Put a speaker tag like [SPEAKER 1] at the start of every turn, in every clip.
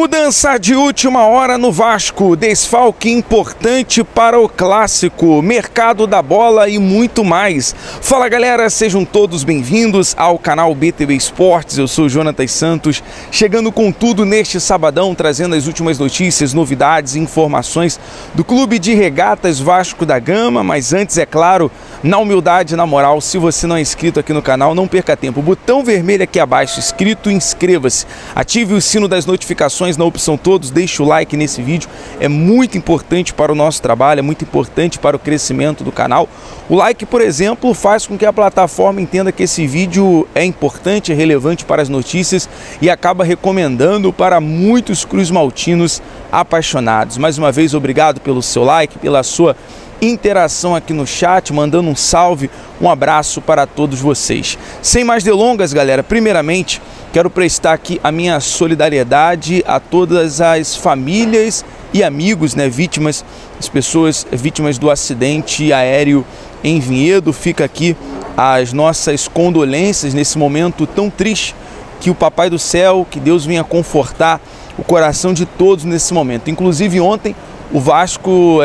[SPEAKER 1] Mudança de última hora no Vasco, desfalque importante para o clássico, mercado da bola e muito mais. Fala galera, sejam todos bem-vindos ao canal BTB Esportes, eu sou Jonatas Santos, chegando com tudo neste sabadão, trazendo as últimas notícias, novidades e informações do Clube de Regatas Vasco da Gama, mas antes, é claro, na humildade e na moral, se você não é inscrito aqui no canal, não perca tempo, o botão vermelho aqui abaixo, inscrito, inscreva-se, ative o sino das notificações na opção todos, deixe o like nesse vídeo, é muito importante para o nosso trabalho, é muito importante para o crescimento do canal. O like, por exemplo, faz com que a plataforma entenda que esse vídeo é importante, é relevante para as notícias e acaba recomendando para muitos cruzmaltinos apaixonados. Mais uma vez, obrigado pelo seu like, pela sua interação aqui no chat, mandando um salve, um abraço para todos vocês. Sem mais delongas, galera, primeiramente quero prestar aqui a minha solidariedade a todas as famílias e amigos, vítimas, as pessoas vítimas do acidente aéreo em Vinhedo. Fica aqui as nossas condolências nesse momento tão triste, que o Papai do Céu, que Deus venha confortar o coração de todos nesse momento. Inclusive ontem o Vasco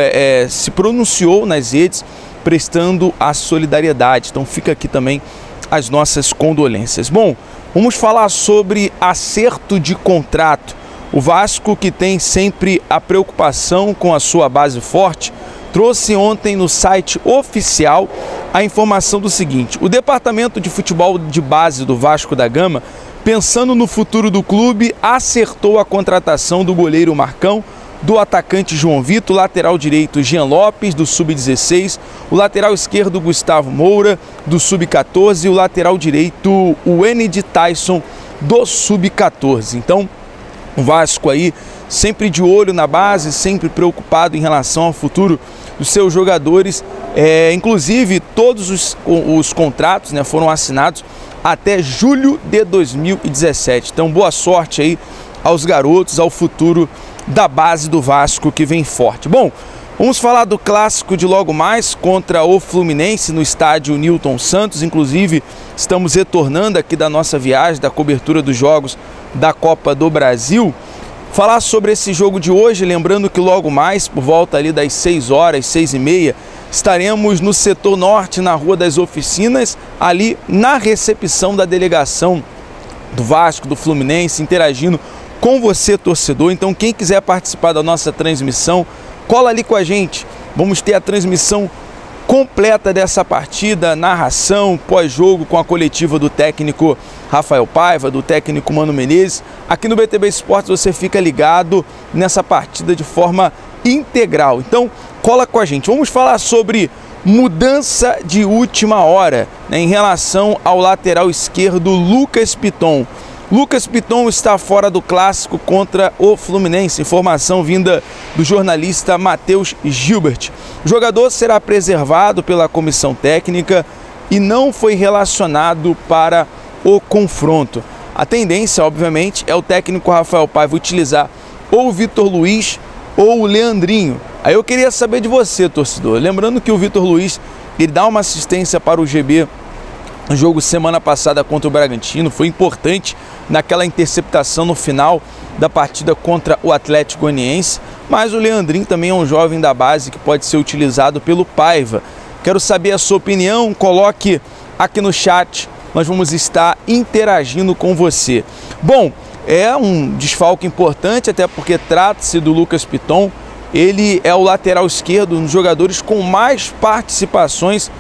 [SPEAKER 1] se pronunciou nas redes prestando a solidariedade, então fica aqui também as nossas condolências. Bom, vamos falar sobre acerto de contrato. O Vasco, que tem sempre a preocupação com a sua base forte, trouxe ontem no site oficial a informação do seguinte: o departamento de futebol de base do Vasco da Gama, pensando no futuro do clube, acertou a contratação do goleiro Marcão, do atacante João Vitor, lateral direito Jean Lopes, do Sub-16, o lateral esquerdo Gustavo Moura, do Sub-14, e o lateral direito o Enid Tyson, do Sub-14. Então, o Vasco aí sempre de olho na base, sempre preocupado em relação ao futuro dos seus jogadores. Inclusive, todos os contratos foram assinados até julho de 2017. Então, boa sorte aí aos garotos, ao futuro da base do Vasco que vem forte. Bom, vamos falar do clássico de logo mais contra o Fluminense no estádio Newton Santos. Inclusive, estamos retornando aqui da nossa viagem, da cobertura dos jogos da Copa do Brasil. Falar sobre esse jogo de hoje, lembrando que logo mais, por volta ali das 6 horas, 6h30, estaremos no setor norte, na Rua das Oficinas, ali na recepção da delegação do Vasco, do Fluminense, interagindo com você, torcedor. Então, quem quiser participar da nossa transmissão, cola ali com a gente. Vamos ter a transmissão completa dessa partida, narração, pós-jogo com a coletiva do técnico Rafael Paiva, do técnico Mano Menezes. Aqui no BTB Esportes você fica ligado nessa partida de forma integral. Então, cola com a gente. Vamos falar sobre mudança de última hora, em relação ao lateral esquerdo Lucas Piton. Lucas Piton está fora do clássico contra o Fluminense, informação vinda do jornalista Matheus Gilbert. O jogador será preservado pela comissão técnica e não foi relacionado para o confronto. A tendência, obviamente, é o técnico Rafael Paiva utilizar ou o Vitor Luiz ou o Leandrinho. Aí eu queria saber de você, torcedor. Lembrando que o Vitor Luiz, ele dá uma assistência para o GB no jogo semana passada contra o Bragantino, foi importante naquela interceptação no final da partida contra o Atlético Goianiense, mas o Leandrinho também é um jovem da base que pode ser utilizado pelo Paiva. Quero saber a sua opinião, coloque aqui no chat, nós vamos estar interagindo com você. Bom, é um desfalque importante, até porque trata-se do Lucas Piton, ele é o lateral esquerdo, um dos jogadores com mais participações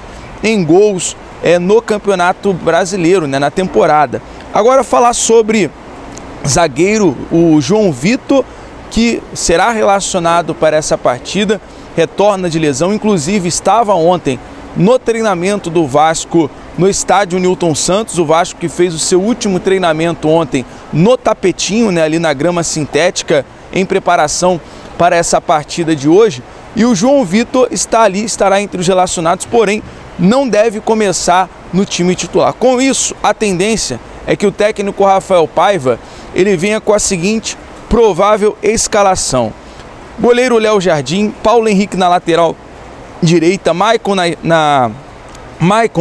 [SPEAKER 1] em gols no Campeonato Brasileiro, na temporada. Agora falar sobre zagueiro, o João Vitor, que será relacionado para essa partida, retorna de lesão, inclusive estava ontem no treinamento do Vasco no estádio Newton Santos, o Vasco que fez o seu último treinamento ontem no tapetinho, ali na grama sintética, em preparação para essa partida de hoje, e o João Vitor estará entre os relacionados, porém não deve começar no time titular. Com isso, a tendência é que o técnico Rafael Paiva ele venha com a seguinte provável escalação: goleiro Léo Jardim, Paulo Henrique na lateral direita, Maicon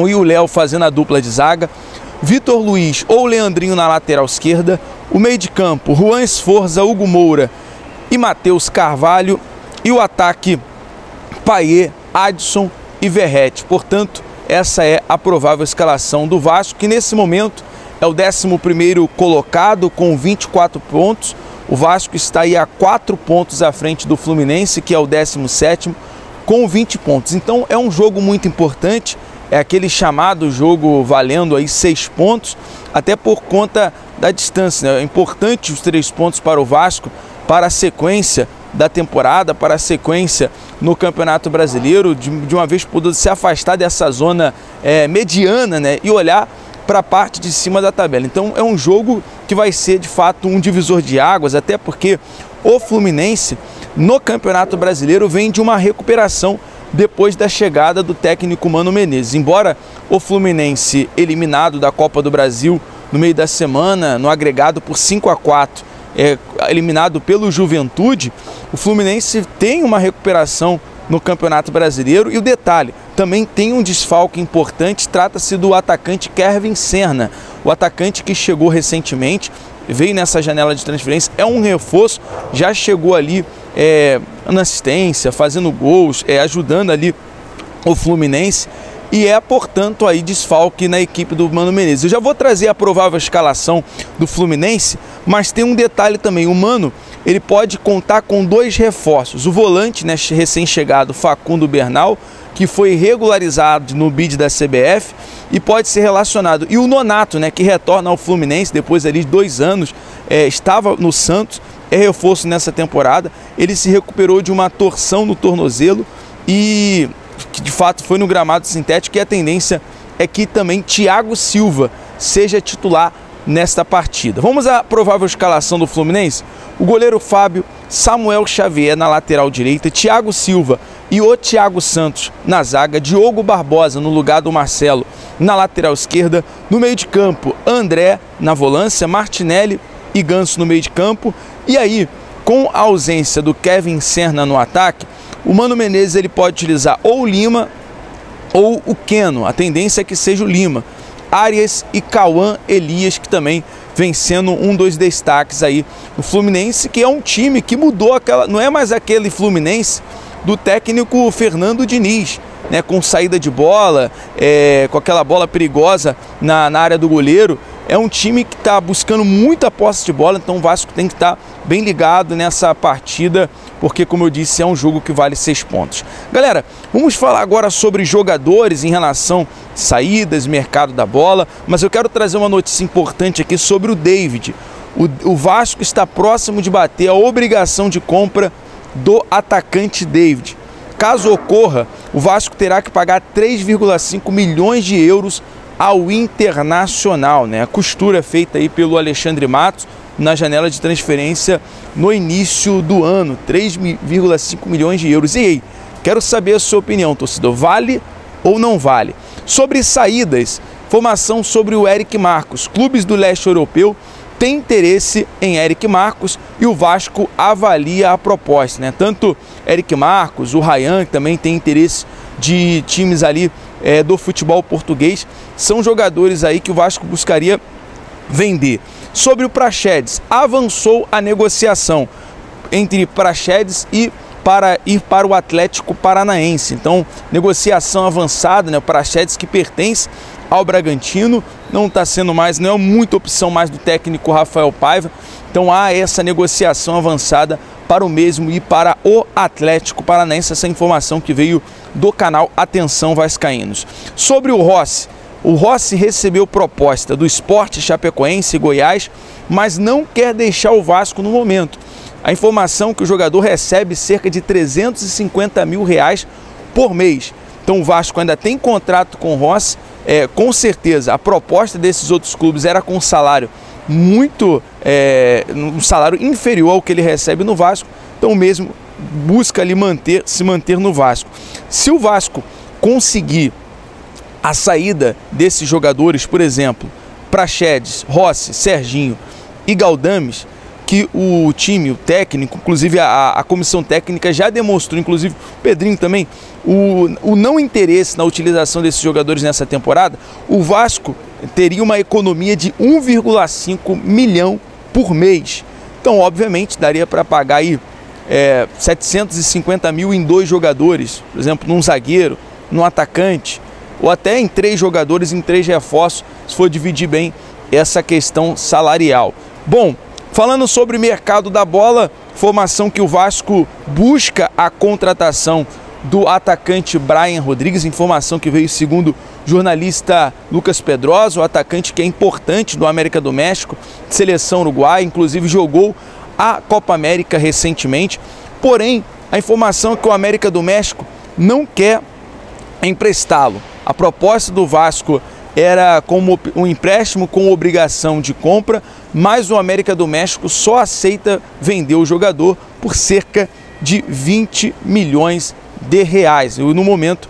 [SPEAKER 1] e o Léo fazendo a dupla de zaga, Vitor Luiz ou Leandrinho na lateral esquerda, o meio de campo, Juan Esforza, Hugo Moura e Matheus Carvalho, e o ataque, Payet, Adson e Verratti. Portanto, essa é a provável escalação do Vasco, que nesse momento é o 11º colocado com 24 pontos. O Vasco está aí a 4 pontos à frente do Fluminense, que é o 17º, com 20 pontos. Então é um jogo muito importante, é aquele chamado jogo valendo aí 6 pontos, até por conta da distância, né? É importante os 3 pontos para o Vasco, para a sequência da temporada, para a sequência no Campeonato Brasileiro, de uma vez por todas se afastar dessa zona mediana, né? E olhar para a parte de cima da tabela. Então é um jogo que vai ser de fato um divisor de águas, até porque o Fluminense no Campeonato Brasileiro vem de uma recuperação depois da chegada do técnico Mano Menezes. Embora o Fluminense eliminado da Copa do Brasil no meio da semana, no agregado por 5-4, eliminado pelo Juventude, o Fluminense tem uma recuperação no Campeonato Brasileiro. E o detalhe, também tem um desfalque importante, trata-se do atacante Kevin Serna, o atacante que chegou recentemente, veio nessa janela de transferência, é um reforço, já chegou ali na assistência, fazendo gols, ajudando ali o Fluminense, e portanto, aí desfalque na equipe do Mano Menezes. Eu já vou trazer a provável escalação do Fluminense, mas tem um detalhe também, o Mano, ele pode contar com 2 reforços, o volante, né, recém-chegado Facundo Bernal, que foi regularizado no bid da CBF e pode ser relacionado, e o Nonato, né, que retorna ao Fluminense depois ali de 2 anos, estava no Santos, é reforço nessa temporada, ele se recuperou de uma torção no tornozelo e que de fato foi no gramado sintético, e a tendência é que também Thiago Silva seja titular nesta partida. Vamos à provável escalação do Fluminense? O goleiro Fábio, Samuel Xavier na lateral direita, Thiago Silva e o Thiago Santos na zaga, Diogo Barbosa no lugar do Marcelo na lateral esquerda, no meio de campo André na volância, Martinelli e Ganso no meio de campo, e aí com a ausência do Kevin Serna no ataque, o Mano Menezes ele pode utilizar ou o Lima ou o Keno, a tendência é que seja o Lima, Arias e Cauã Elias, que também vem sendo um dos destaques aí do Fluminense, que é um time que mudou não é mais aquele Fluminense do técnico Fernando Diniz, né, com saída de bola, com aquela bola perigosa na área do goleiro. É um time que está buscando muita posse de bola, então o Vasco tem que estar bem ligado nessa partida, porque, como eu disse, é um jogo que vale 6 pontos. Galera, vamos falar agora sobre jogadores em relação a saídas, mercado da bola, mas eu quero trazer uma notícia importante aqui sobre o David. O Vasco está próximo de bater a obrigação de compra do atacante David. Caso ocorra, o Vasco terá que pagar 3,5 milhões de euros ao Internacional, né? A costura feita aí pelo Alexandre Matos na janela de transferência no início do ano, 3,5 milhões de euros. E aí, quero saber a sua opinião, torcedor, vale ou não vale? Sobre saídas, informação sobre o Eric Marcos. Clubes do leste europeu têm interesse em Eric Marcos e o Vasco avalia a proposta, né? Tanto Eric Marcos, o Ryan, que também tem interesse de times ali do futebol português, são jogadores aí que o Vasco buscaria vender. Sobre o Praxedes, avançou a negociação entre Praxedes e para ir para o Atlético Paranaense. Então, negociação avançada, né? O Praxedes, que pertence ao Bragantino, não está sendo mais, não é muita opção mais do técnico Rafael Paiva. Então há essa negociação avançada para o mesmo e para o Atlético Paranaense, essa informação que veio do canal Atenção Vascaínos. Sobre o Rossi recebeu proposta do Sport Chapecoense e Goiás, mas não quer deixar o Vasco no momento. A informação é que o jogador recebe cerca de 350 mil reais por mês. Então o Vasco ainda tem contrato com o Rossi, com certeza a proposta desses outros clubes era com um salário um salário inferior ao que ele recebe no Vasco, então mesmo busca ali se manter no Vasco. Se o Vasco conseguir a saída desses jogadores, por exemplo, Praxedes, Rossi, Serginho e Galdames, que o time, o técnico, inclusive a comissão técnica já demonstrou, inclusive o Pedrinho também, o não interesse na utilização desses jogadores nessa temporada, o Vasco teria uma economia de 1,5 milhão por mês. Então, obviamente, daria para pagar aí 750 mil em 2 jogadores, por exemplo, num zagueiro, num atacante, ou até em 3 jogadores, em 3 reforços, se for dividir bem essa questão salarial. Bom, falando sobre o mercado da bola, informação que o Vasco busca a contratação do atacante Brian Rodrigues, informação que veio segundo o jornalista Lucas Pedrosa, o atacante que é importante do América do México, seleção uruguaia, inclusive jogou a Copa América recentemente. Porém, a informação é que o América do México não quer emprestá-lo. A proposta do Vasco era como um empréstimo com obrigação de compra, mas o América do México só aceita vender o jogador por cerca de 20 milhões de reais. E no momento,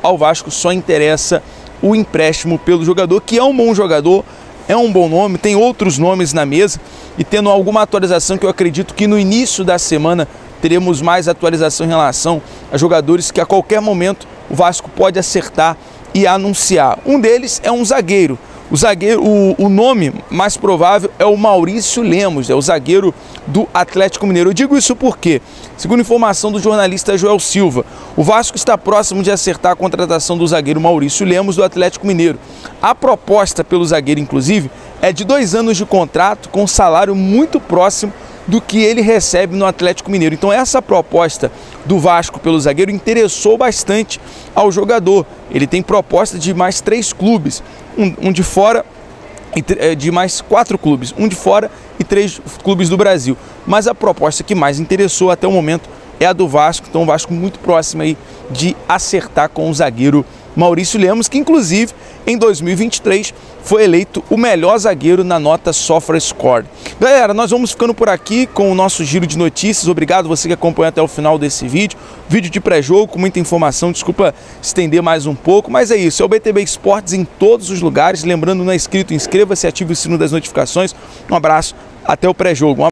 [SPEAKER 1] ao Vasco só interessa o empréstimo pelo jogador, que é um bom jogador, é um bom nome, tem outros nomes na mesa, e tendo alguma atualização que eu acredito que no início da semana teremos mais atualização em relação a jogadores que a qualquer momento o Vasco pode acertar e anunciar. Um deles é um zagueiro. O nome mais provável é o Maurício Lemos, é o zagueiro do Atlético Mineiro. Eu digo isso porque, segundo informação do jornalista Joel Silva, o Vasco está próximo de acertar a contratação do zagueiro Maurício Lemos do Atlético Mineiro. A proposta pelo zagueiro, inclusive, é de 2 anos de contrato com um salário muito próximo do que ele recebe no Atlético Mineiro. Então essa proposta do Vasco pelo zagueiro interessou bastante ao jogador. Ele tem proposta de mais 3 clubes, um de fora, de mais 4 clubes, um de fora e 3 clubes do Brasil. Mas a proposta que mais interessou até o momento é a do Vasco. Então o Vasco muito próximo aí de acertar com o zagueiro Maurício Lemos, que inclusive em 2023 foi eleito o melhor zagueiro na nota SofaScore. Galera, nós vamos ficando por aqui com o nosso giro de notícias. Obrigado você que acompanhou até o final desse vídeo. Vídeo de pré-jogo com muita informação, desculpa estender mais um pouco, mas é isso, é o BTB Esportes em todos os lugares. Lembrando, não é inscrito, inscreva-se, ative o sino das notificações. Um abraço, até o pré-jogo.